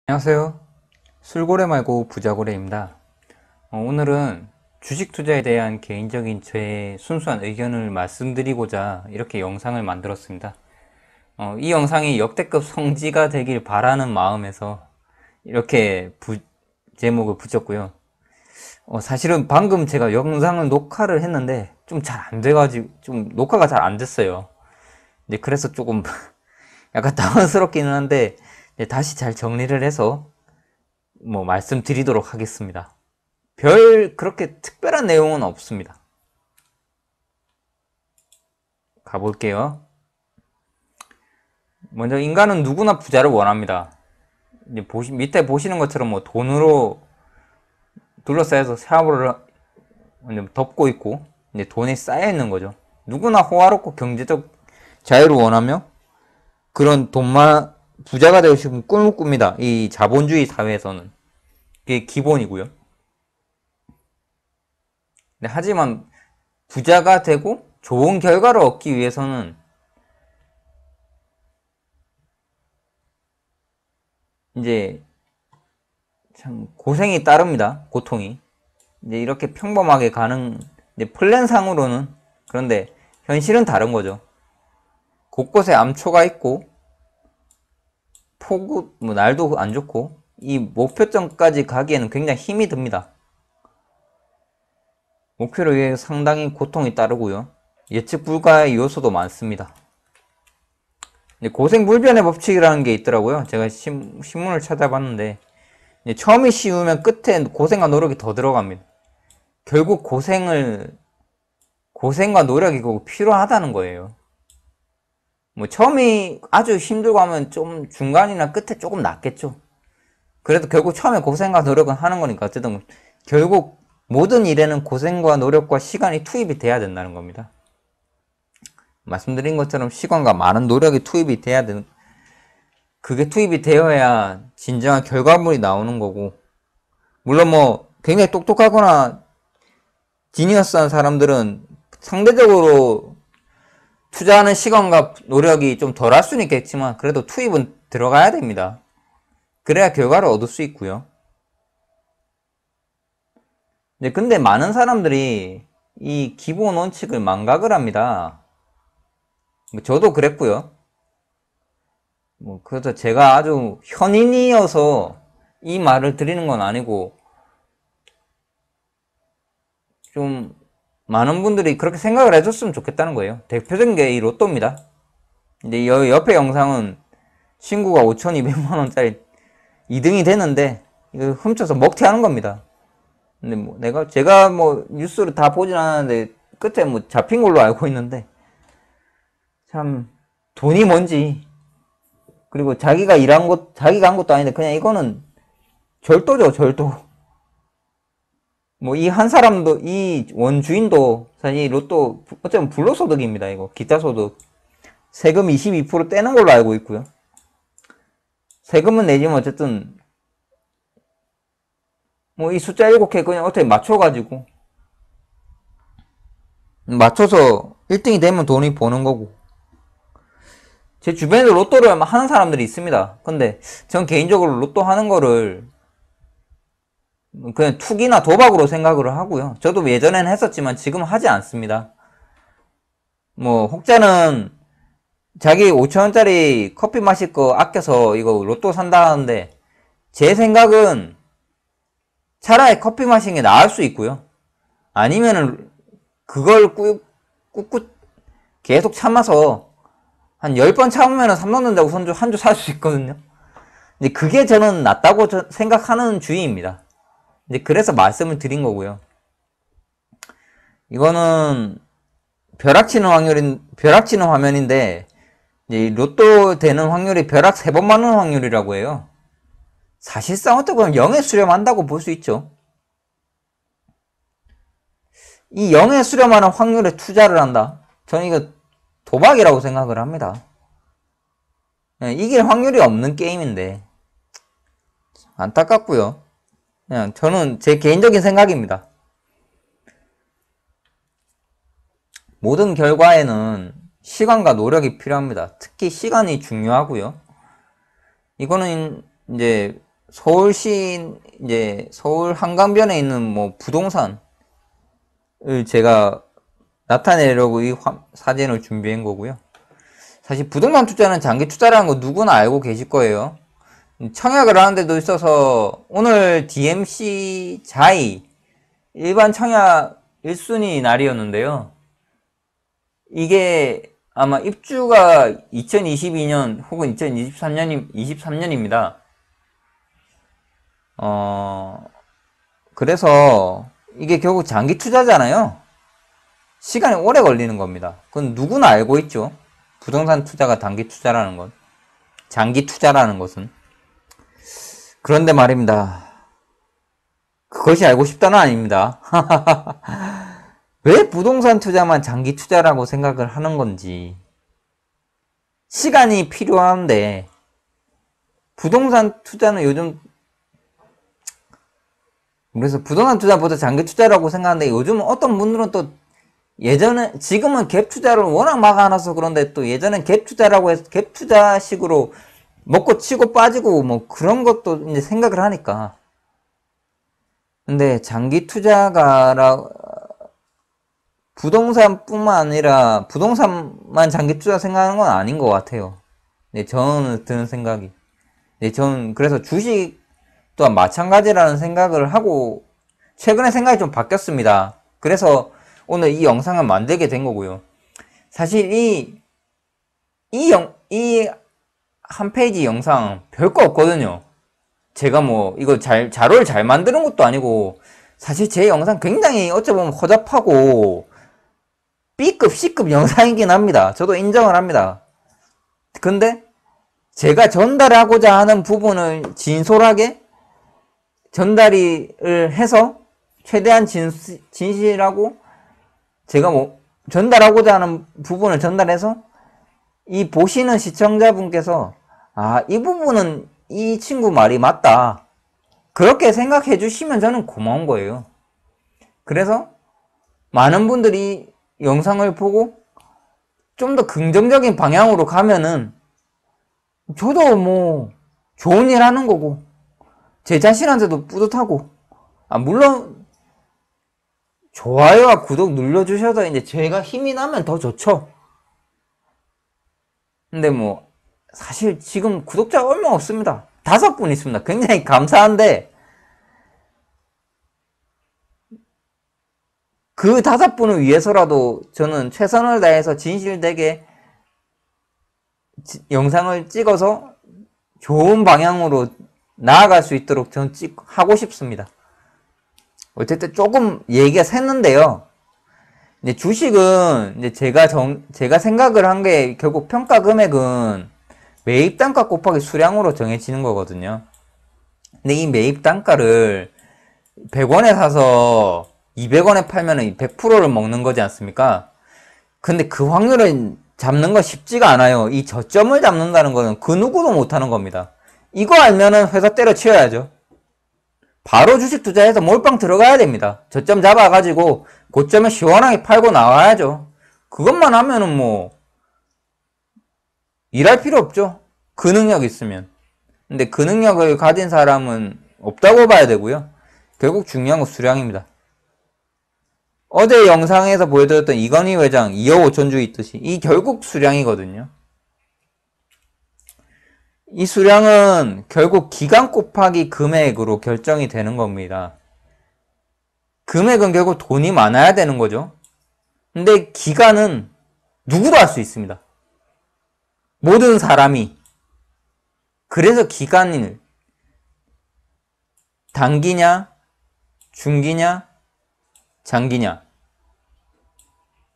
안녕하세요. 술고래 말고 부자고래입니다. 오늘은 주식 투자에 대한 개인적인 제 순수한 의견을 말씀드리고자 이렇게 영상을 만들었습니다. 이 영상이 역대급 성지가 되길 바라는 마음에서 이렇게 제목을 붙였고요. 사실은 방금 제가 영상을 녹화를 했는데 좀 잘 안 돼가지고 좀 녹화가 잘 안 됐어요. 그래서 조금 약간 당황스럽기는 한데 다시 잘 정리를 해서 말씀드리도록 하겠습니다. 별 그렇게 특별한 내용은 없습니다. 가볼게요. 먼저 인간은 누구나 부자를 원합니다. 이제 밑에 보시는 것처럼 돈으로 둘러싸여서 사물을 덮고 있고 이제 돈이 쌓여 있는 거죠. 누구나 호화롭고 경제적 자유를 원하며 그런 부자가 되고 싶은 꿈을 꿉니다. 이 자본주의 사회에서는 그게 기본이고요. 하지만 부자가 되고 좋은 결과를 얻기 위해서는 이제 참 고생이 따릅니다. 고통이. 이제 이렇게 평범하게 가는 플랜상으로는, 그런데 현실은 다른 거죠. 곳곳에 암초가 있고 날도 안 좋고 이 목표점까지 가기에는 굉장히 힘이 듭니다. 목표를 위해 상당히 고통이 따르고요. 예측 불가의 요소도 많습니다. 고생불변의 법칙이라는 게 있더라고요. 제가 신문을 찾아봤는데 처음이 쉬우면 끝에 고생과 노력이 더 들어갑니다. 결국 고생과 노력이 꼭 필요하다는 거예요. 처음이 아주 힘들고 하면 좀 중간이나 끝에 조금 낫겠죠. 그래도 결국 처음에 고생과 노력은 하는 거니까 어쨌든 결국 모든 일에는 고생과 노력과 시간이 투입이 돼야 된다는 겁니다. 말씀드린 것처럼 시간과 많은 노력이 투입이 돼야 되는, 그게 투입이 되어야 진정한 결과물이 나오는 거고, 물론 굉장히 똑똑하거나 지니어스한 사람들은 상대적으로 투자하는 시간과 노력이 좀 덜 할 수는 있겠지만 그래도 투입은 들어가야 됩니다. 그래야 결과를 얻을 수 있고요. 근데 많은 사람들이 이 기본 원칙을 망각을 합니다. 저도 그랬고요. 그래서 제가 아주 현인이어서 이 말을 드리는 건 아니고, 좀 많은 분들이 그렇게 생각을 해줬으면 좋겠다는 거예요. 대표적인 게 이 로또입니다. 이제 옆에 영상은 친구가 5,200만원짜리 2등이 되는데 이거 훔쳐서 먹튀하는 겁니다. 근데 제가 뉴스를 다 보진 않았는데 끝에 잡힌 걸로 알고 있는데, 참 돈이 뭔지, 그리고 자기가 한 것도 아닌데 그냥 이거는 절도죠, 절도. 이 한 사람도, 이 원주인도 사실 로또 어쩌면 불로소득입니다. 이거 기타 소득 세금 22% 떼는 걸로 알고 있고요. 세금은 내지만 어쨌든 이 숫자 7개 그냥 어떻게 맞춰가지고 맞춰서 1등이 되면 돈이 버는 거고. 제 주변에도 로또를 하는 사람들이 있습니다. 근데 전 개인적으로 로또 하는 거를 그냥 투기나 도박으로 생각을 하고요. 저도 예전에는 했었지만 지금은 하지 않습니다. 혹자는 자기 5,000원짜리 커피 마실 거 아껴서 이거 로또 산다는데, 제 생각은 차라리 커피 마시는 게 나을 수 있고요. 아니면은 그걸 꾹꾹 계속 참아서 한 10번 참으면 3만 원 된다고 한 주 살 수 있거든요. 근데 그게 저는 낫다고 생각하는 주의입니다. 그래서 말씀을 드린 거고요. 이거는 벼락치는 화면인데, 이제 로또 되는 확률이 벼락 3번 맞는 확률이라고 해요. 사실상 어떻게 보면 0에 수렴한다고 볼 수 있죠. 이 0에 수렴하는 확률에 투자를 한다? 저는 이거 도박이라고 생각을 합니다. 이길 확률이 없는 게임인데 안타깝고요. 그냥 저는 제 개인적인 생각입니다. 모든 결과에는 시간과 노력이 필요합니다. 특히 시간이 중요하고요. 이거는 이제 서울시, 이제, 서울 한강변에 있는 뭐, 부동산을 제가 나타내려고 이 사진을 준비한 거고요. 사실 부동산 투자는 장기 투자라는 거 누구나 알고 계실 거예요. 청약을 하는 데도 있어서, 오늘 DMC 자이, 일반 청약 1순위 날이었는데요. 이게 아마 입주가 2022년 혹은 23년입니다. 그래서 이게 결국 장기 투자잖아요. 시간이 오래 걸리는 겁니다. 그건 누구나 알고 있죠. 부동산 투자가 단기 투자라는 건. 장기 투자라는 것은. 그런데 말입니다. 그것이 알고 싶다는 아닙니다. 왜 부동산 투자만 장기 투자라고 생각을 하는 건지. 시간이 필요한데, 부동산 투자는 요즘, 그래서 부동산 투자보다 장기 투자라고 생각하는데, 요즘 어떤 분들은 또 예전에, 지금은 갭 투자를 워낙 막아놔서 그런데 또 예전엔 갭 투자라고 해서 갭 투자식으로 먹고 치고 빠지고 뭐 그런 것도 이제 생각을 하니까. 근데 장기 투자가 부동산뿐만 아니라 부동산만 장기 투자 생각하는 건 아닌 것 같아요. 네, 저는 드는 생각이. 네, 저는 그래서 주식 또한 마찬가지라는 생각을 하고 최근에 생각이 좀 바뀌었습니다. 그래서 오늘 이 영상을 만들게 된 거고요. 사실 이 한 페이지 영상 별거 없거든요. 제가 뭐 이거 자료를 잘 만드는 것도 아니고 사실 제 영상 굉장히 어찌 보면 허접하고 B급, C급 영상이긴 합니다. 저도 인정을 합니다. 근데 제가 전달하고자 하는 부분을 진솔하게 전달을 해서 최대한 진실하고 제가 뭐 전달하고자 하는 부분을 전달해서 이 보시는 시청자분께서 아, 이 부분은 이 친구 말이 맞다. 그렇게 생각해 주시면 저는 고마운 거예요. 그래서 많은 분들이 영상을 보고 좀 더 긍정적인 방향으로 가면은 저도 뭐 좋은 일 하는 거고 제 자신한테도 뿌듯하고 물론 좋아요와 구독 눌러주셔서 이제 제가 힘이 나면 더 좋죠. 근데 뭐 사실 지금 구독자가 얼마 없습니다. 5분 있습니다. 굉장히 감사한데 그 5분을 위해서라도 저는 최선을 다해서 진실되게 영상을 찍어서 좋은 방향으로 나아갈 수 있도록 저는 하고 싶습니다. 어쨌든 조금 얘기가 샜는데요. 이제 주식은 이제 제가 생각을 한 게 결국 평가 금액은 매입 단가 곱하기 수량으로 정해지는 거거든요. 근데 이 매입 단가를 100원에 사서 200원에 팔면은 100%를 먹는 거지 않습니까? 근데 그 확률을 잡는 거 쉽지가 않아요. 이 저점을 잡는다는 거는 그 누구도 못하는 겁니다. 이거 알면은 회사 때려치워야죠. 바로 주식 투자해서 몰빵 들어가야 됩니다. 저점 잡아가지고 고점에 시원하게 팔고 나와야죠. 그것만 하면은 뭐 일할 필요 없죠. 그 능력 있으면. 근데 그 능력을 가진 사람은 없다고 봐야 되고요. 결국 중요한 건 수량입니다. 어제 영상에서 보여드렸던 이건희 회장 2억 5천주 있듯이 이 결국 수량이거든요. 이 수량은 결국 기간 곱하기 금액으로 결정이 되는 겁니다. 금액은 결국 돈이 많아야 되는 거죠. 근데 기간은 누구도 할 수 있습니다. 모든 사람이. 그래서 기간을 단기냐, 중기냐, 장기냐.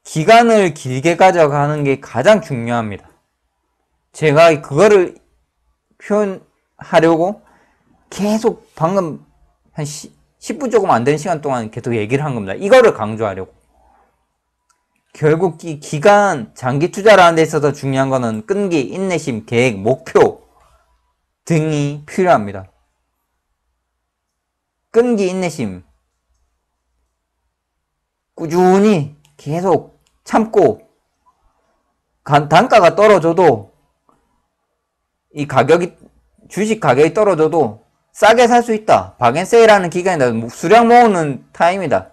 기간을 길게 가져가는 게 가장 중요합니다. 제가 그거를 표현하려고 계속 방금 한 10분 조금 안 되는 시간 동안 계속 얘기를 한 겁니다. 이거를 강조하려고. 결국 이 기간, 장기 투자라는 데 있어서 중요한 거는 끈기, 인내심, 계획, 목표 등이 필요합니다. 끈기, 인내심. 꾸준히 계속 참고 단가가 떨어져도 이 가격이 주식 가격이 떨어져도 싸게 살 수 있다. 박앤세일하는 기간이다. 수량 모으는 타임이다.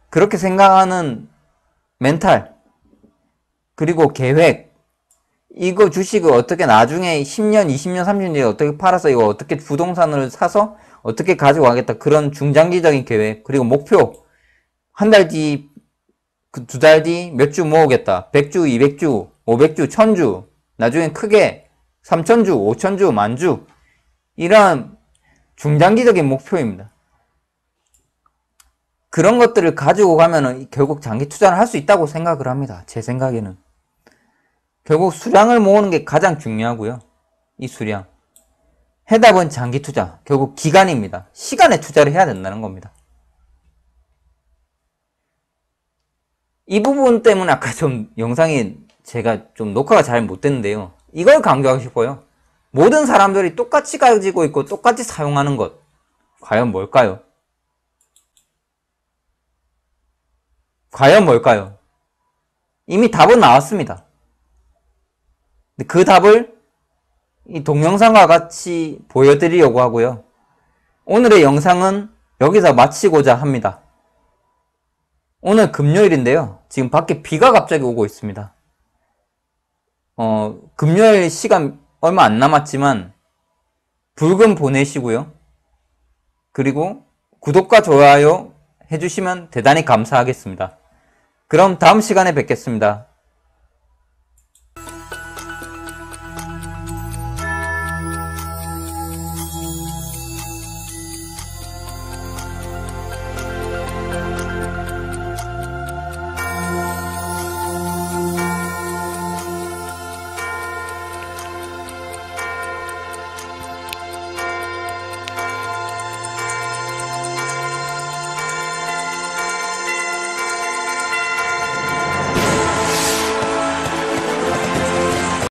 그렇게 생각하는 멘탈, 그리고 계획, 이거 주식을 어떻게 나중에 10년, 20년, 30년 뒤에 어떻게 팔아서 이거 어떻게 부동산을 사서 어떻게 가지고 가겠다. 그런 중장기적인 계획, 그리고 목표. 한 달 뒤, 두 달 뒤 몇 주 모으겠다. 100주, 200주, 500주, 1000주. 나중에 크게 3000주, 5000주, 만주. 이런 중장기적인 목표입니다. 그런 것들을 가지고 가면은 결국 장기 투자를 할 수 있다고 생각을 합니다. 제 생각에는. 결국 수량을 모으는 게 가장 중요하고요. 이 수량. 해답은 장기 투자. 결국 기간입니다. 시간에 투자를 해야 된다는 겁니다. 이 부분 때문에 아까 좀 영상이 제가 좀 녹화가 잘 못 됐는데요. 이걸 강조하고 싶어요. 모든 사람들이 똑같이 가지고 있고 똑같이 사용하는 것. 과연 뭘까요? 과연 뭘까요? 이미 답은 나왔습니다. 그 답을 이 동영상과 같이 보여드리려고 하고요. 오늘의 영상은 여기서 마치고자 합니다. 오늘 금요일인데요. 지금 밖에 비가 갑자기 오고 있습니다. 금요일 시간 얼마 안 남았지만 불금 보내시고요. 그리고 구독과 좋아요 해주시면 대단히 감사하겠습니다. 그럼 다음 시간에 뵙겠습니다.